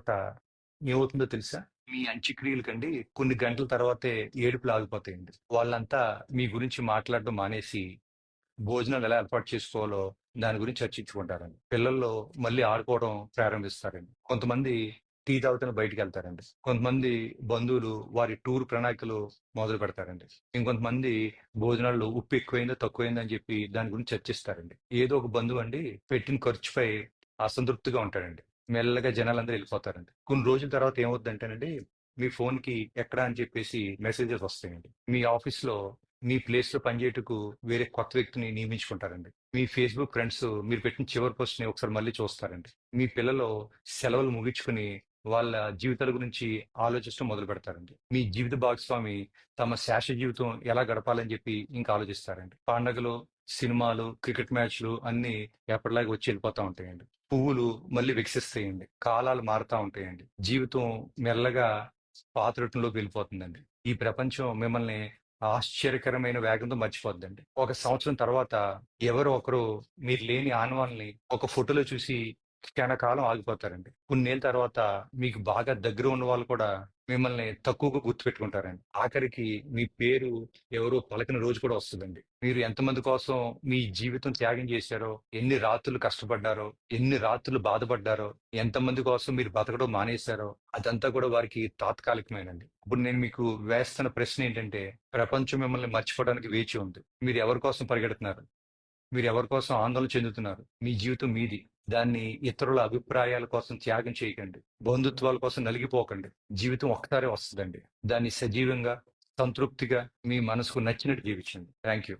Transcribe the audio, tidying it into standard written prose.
తర్వాత ఏమవుతుందో తెలుసా? మీ అంత్యక్రియలకండి కొన్ని గంటల తర్వాతే ఏడుపులు ఆగిపోతాయండి. వాళ్ళంతా మీ గురించి మాట్లాడడం మానేసి, భోజనాలు ఎలా ఏర్పాటు చేసుకోవాలో దాని గురించి చర్చించుకుంటారండి. పిల్లల్లో మళ్ళీ ఆడుకోవడం ప్రారంభిస్తారండి. కొంతమంది టీ తాగుతూనే బయటికెళ్తారండి. కొంతమంది బంధువులు వారి టూర్ ప్రణాళికలు మొదలు పెడతారండి. ఇంకొంతమంది భోజనాల్లో ఉప్పు ఎక్కువైందో, తక్కువైందో అని చెప్పి దాని గురించి చర్చిస్తారండి. ఏదో ఒక బంధువు అండి పెట్టిన ఖర్చుపై అసంతృప్తిగా ఉంటాడండి. మెల్లగా జనాలందరూ వెళ్ళిపోతారండి. కొన్ని రోజుల తర్వాత ఏమవుద్దంటేనండి, మీ ఫోన్‌కి ఎక్కడా అని చెప్పేసి మెసేజెస్ వస్తాయండి. మీ ఆఫీస్‌లో మీ ప్లేస్‌లో పనిచేయటకు వేరే కొత్త వ్యక్తిని నియమించుకుంటారండి. మీ ఫేస్‌బుక్ ఫ్రెండ్స్ మీరు పెట్టిన చివరి పోస్ట్‌ని ఒకసారి మళ్ళీ చూస్తారండి. మీ పిల్లలు సెలవులు ముగించుకొని వాళ్ళ జీవితాల గురించి ఆలోచించడం మొదలుపెడతారండి. మీ జీవిత భాగస్వామి తమ శేష జీవితం ఎలా గడపాలని చెప్పి ఇంకా ఆలోచిస్తారండి. పండగలు, సినిమాలు, క్రికెట్ మ్యాచ్‌లు అన్నీ ఎప్పటిలాగే వచ్చి వెళ్ళిపోతా ఉంటాయండి. పువ్వులు మళ్ళీ వికసిస్తాయండి. కాలాలు మారుతా ఉంటాయండి. జీవితం మెల్లగా పాత రొటీన్‌లోకి వెళ్ళిపోతుందండి. ఈ ప్రపంచం మిమ్మల్ని ఆశ్చర్యకరమైన వేగంతో మర్చిపోద్దండి. ఒక సంవత్సరం తర్వాత ఎవరో ఒకరు మీరు లేని ఆనవాల్ని ఒక ఫోటోలో చూసి క్షణకాలం ఆగిపోతారండి. కొన్నేళ్ల తర్వాత మీకు బాగా దగ్గర ఉన్న వాళ్ళు కూడా మిమ్మల్ని తక్కువగా గుర్తుపెట్టుకుంటారండి. ఆఖరికి మీ పేరు ఎవరో పలకని రోజు కూడా వస్తదండి. మీరు ఎంతమంది కోసం మీ జీవితం త్యాగం చేశారో, ఎన్ని రాత్రులు కష్టపడ్డారో, ఎన్ని రాత్రులు బాధపడ్డారో, ఎంతమంది కోసం మీరు బతకడం మానేశారో, అదంతా కూడా వారికి తాత్కాలికమేనండి. ఇప్పుడు నేను మీకు వేస్తున్న ప్రశ్న ఏంటంటే, ప్రపంచం మిమ్మల్ని మర్చిపోవడానికి వేచి ఉంది. మీరు ఎవరి కోసం పరిగెడుతున్నారు? మీరు ఎవరి కోసం ఆందోళన చెందుతున్నారు? మీ జీవితం మీది. దాన్ని ఇతరుల అభిప్రాయాల కోసం త్యాగం చేయకండి. బంధుత్వాల కోసం నలిగిపోకండి. జీవితం ఒక్కసారే వస్తదండి. దాన్ని సజీవంగా, సంతృప్తిగా మీ మనసుకు నచ్చినట్టు జీవించండి. Thank you.